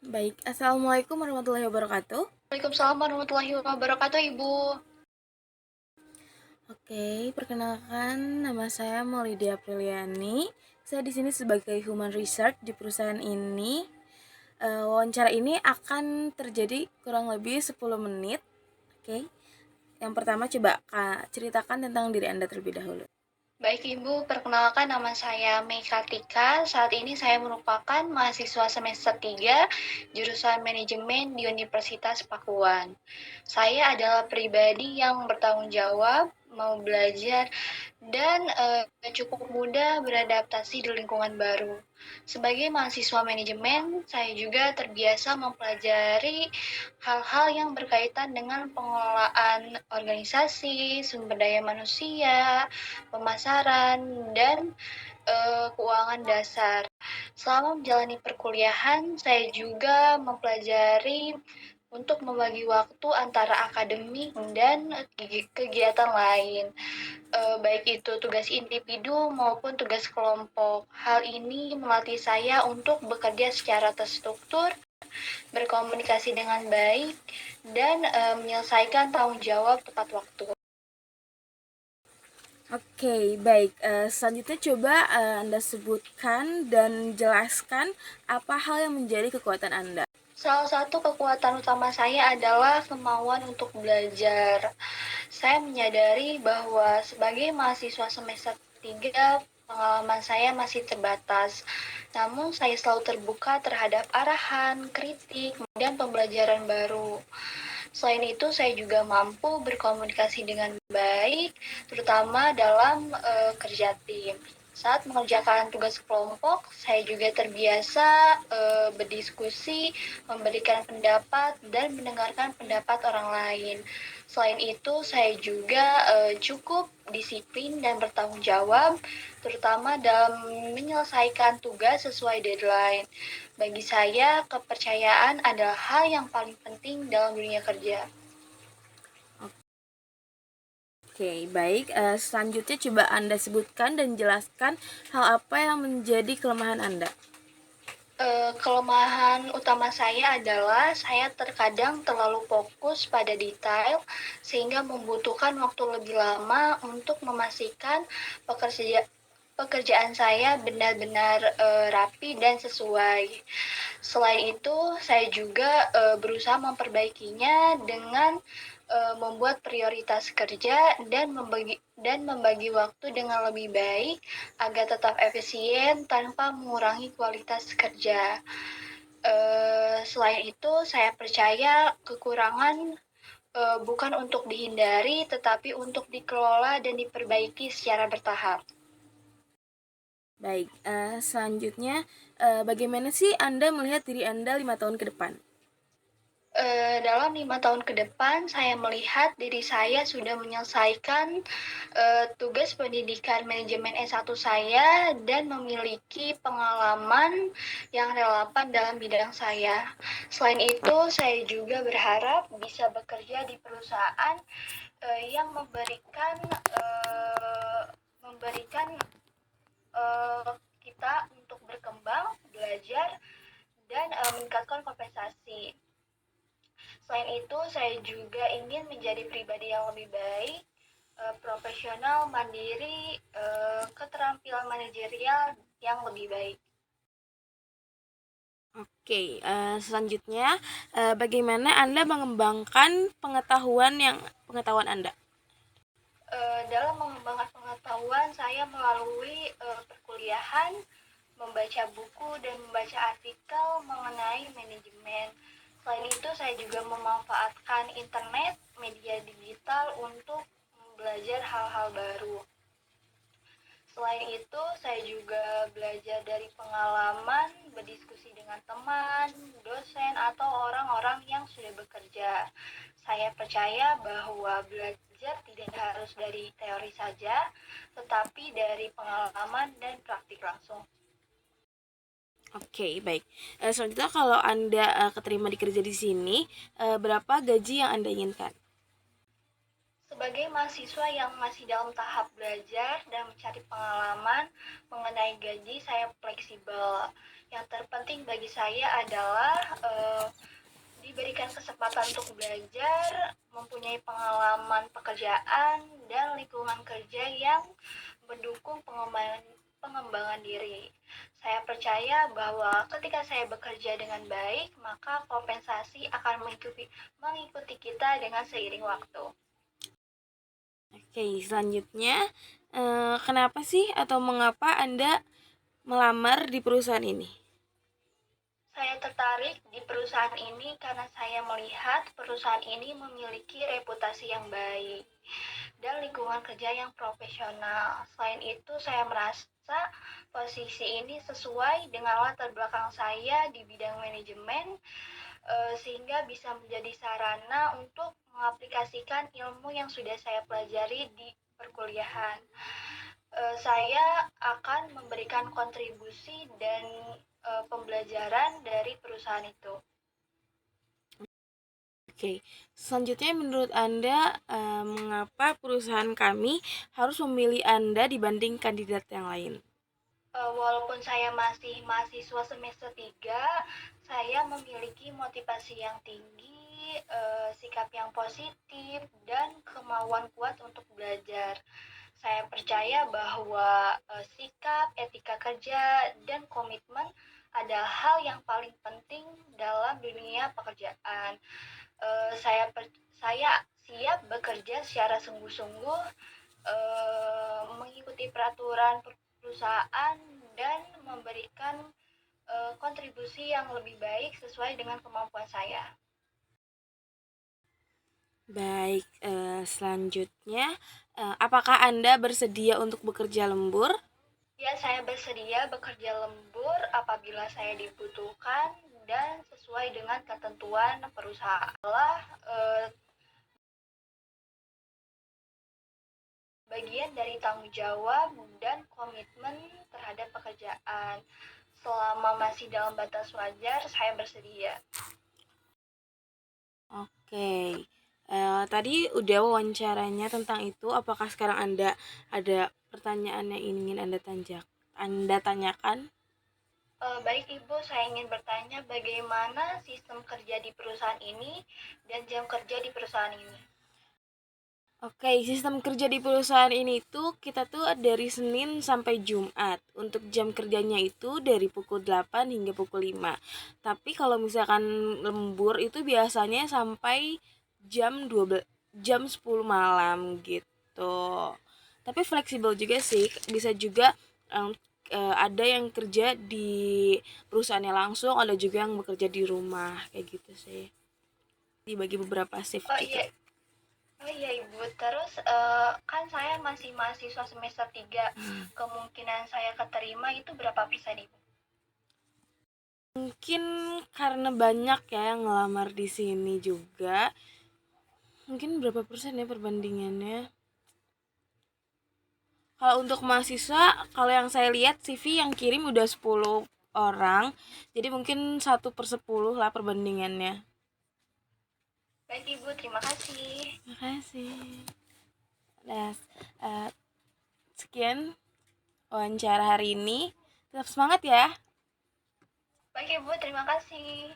Baik, Assalamualaikum warahmatullahi wabarakatuh. Waalaikumsalam warahmatullahi wabarakatuh, Ibu. Oke, perkenalkan nama saya Maulidia Apriliani. Saya di sini sebagai Human Research di perusahaan ini. Wawancara ini akan terjadi kurang lebih 10 menit. Oke. Yang pertama coba Kak, ceritakan tentang diri Anda terlebih dahulu. Baik, Ibu. Perkenalkan nama saya Mei Kartika. Saat ini saya merupakan mahasiswa semester 3 jurusan manajemen di Universitas Pakuan. Saya adalah pribadi yang bertanggung jawab, mau belajar, dan cukup mudah beradaptasi di lingkungan baru. Sebagai mahasiswa manajemen, saya juga terbiasa mempelajari hal-hal yang berkaitan dengan pengelolaan organisasi, sumber daya manusia, pemasaran, dan keuangan dasar. Selama menjalani perkuliahan, saya juga mempelajari untuk membagi waktu antara akademik dan kegiatan lain, baik itu tugas individu maupun tugas kelompok. Hal ini melatih saya untuk bekerja secara terstruktur, berkomunikasi dengan baik, dan menyelesaikan tanggung jawab tepat waktu. Oke, baik. Selanjutnya coba Anda sebutkan dan jelaskan apa hal yang menjadi kekuatan Anda. Salah satu kekuatan utama saya adalah kemauan untuk belajar. Saya menyadari bahwa sebagai mahasiswa semester 3, pengalaman saya masih terbatas. Namun saya selalu terbuka terhadap arahan, kritik, dan pembelajaran baru. Selain itu, saya juga mampu berkomunikasi dengan baik, terutama dalam kerja tim. Saat mengerjakan tugas kelompok, saya juga terbiasa berdiskusi, memberikan pendapat, dan mendengarkan pendapat orang lain. Selain itu, saya juga cukup disiplin dan bertanggung jawab, terutama dalam menyelesaikan tugas sesuai deadline. Bagi saya, kepercayaan adalah hal yang paling penting dalam dunia kerja. Oke, baik. Selanjutnya coba Anda sebutkan dan jelaskan hal apa yang menjadi kelemahan Anda. Kelemahan utama saya adalah saya terkadang terlalu fokus pada detail sehingga membutuhkan waktu lebih lama untuk memastikan pekerjaan saya benar-benar rapi dan sesuai. Selain itu, saya juga berusaha memperbaikinya dengan membuat prioritas kerja dan membagi waktu dengan lebih baik agar tetap efisien tanpa mengurangi kualitas kerja. Selain itu, saya percaya kekurangan bukan untuk dihindari, tetapi untuk dikelola dan diperbaiki secara bertahap. Baik, selanjutnya bagaimana sih Anda melihat diri Anda 5 tahun ke depan? Dalam 5 tahun ke depan, saya melihat diri saya sudah menyelesaikan tugas pendidikan manajemen S1 saya dan memiliki pengalaman yang relevan dalam bidang saya. Selain itu, saya juga berharap bisa bekerja di perusahaan yang memberikan kita untuk berkembang, belajar, dan meningkatkan kompensasi. Selain itu, saya juga ingin menjadi pribadi yang lebih baik, profesional, mandiri, keterampilan manajerial yang lebih baik. Oke, selanjutnya bagaimana Anda mengembangkan pengetahuan Anda? Dalam mengembangkan pengetahuan, saya melalui perkuliahan, membaca buku, dan membaca artikel mengenai manajemen. Selain itu, saya juga memanfaatkan internet, media digital untuk belajar hal-hal baru. Selain itu, saya juga belajar dari pengalaman, berdiskusi dengan teman, dosen, atau orang-orang yang sudah bekerja. Saya percaya bahwa belajar tidak harus dari teori saja, tetapi dari pengalaman dan praktik langsung. Oke, baik. Selanjutnya kalau Anda keterima di kerja di sini, berapa gaji yang Anda inginkan? Sebagai mahasiswa yang masih dalam tahap belajar dan mencari pengalaman mengenai gaji, saya fleksibel. Yang terpenting bagi saya adalah diberikan kesempatan untuk belajar, mempunyai pengalaman pekerjaan, dan lingkungan kerja yang mendukung pengembangan diri. Saya percaya bahwa ketika saya bekerja dengan baik, maka kompensasi akan mengikuti kita dengan seiring waktu. Oke, selanjutnya, kenapa sih atau mengapa Anda melamar di perusahaan ini? Saya tertarik di perusahaan ini karena saya melihat perusahaan ini memiliki reputasi yang baik dan lingkungan kerja yang profesional. Selain itu, saya merasa posisi ini sesuai dengan latar belakang saya di bidang manajemen, sehingga bisa menjadi sarana untuk mengaplikasikan ilmu yang sudah saya pelajari di perkuliahan. Saya akan memberikan kontribusi dan pembelajaran dari perusahaan itu. Oke, selanjutnya menurut Anda, mengapa perusahaan kami harus memilih Anda dibanding kandidat yang lain? Walaupun saya masih mahasiswa semester 3, saya memiliki motivasi yang tinggi, sikap yang positif, dan kemauan kuat untuk belajar. Saya percaya bahwa sikap, etika kerja, dan komitmen adalah hal yang paling penting dalam dunia pekerjaan. Saya siap bekerja secara sungguh-sungguh, mengikuti peraturan perusahaan dan memberikan kontribusi yang lebih baik sesuai dengan kemampuan saya. Baik, selanjutnya, apakah Anda bersedia untuk bekerja lembur? Ya, saya bersedia bekerja lembur apabila saya dibutuhkan dan sesuai dengan ketentuan perusahaan. Bagian dari tanggung jawab dan komitmen terhadap pekerjaan. Selama masih dalam batas wajar, saya bersedia. Oke, tadi udah wawancaranya tentang itu. Apakah sekarang Anda ada pertanyaan yang ingin Anda tanyakan? Baik Ibu, saya ingin bertanya bagaimana sistem kerja di perusahaan ini dan jam kerja di perusahaan ini. Oke, sistem kerja di perusahaan ini tuh kita tuh dari Senin sampai Jumat. Untuk jam kerjanya itu dari pukul 8 hingga pukul 5. Tapi kalau misalkan lembur itu biasanya sampai jam 10 malam gitu. Tapi fleksibel juga sih, bisa juga ada yang kerja di perusahaannya langsung, ada juga yang bekerja di rumah kayak gitu sih. Dibagi beberapa shift Oh gitu. iya, oh iya Ibu, terus kan saya masih mahasiswa semester 3, kemungkinan saya keterima itu berapa persen Ibu? Mungkin karena banyak ya yang ngelamar di sini juga. Mungkin berapa persen ya perbandingannya? Kalau untuk mahasiswa, kalau yang saya lihat CV yang kirim udah 10 orang. Jadi mungkin 1/10 lah perbandingannya. Baik Ibu, terima kasih. Makasih. Nah, eh, sekian wawancara hari ini. Tetap semangat ya. Baik Ibu, terima kasih.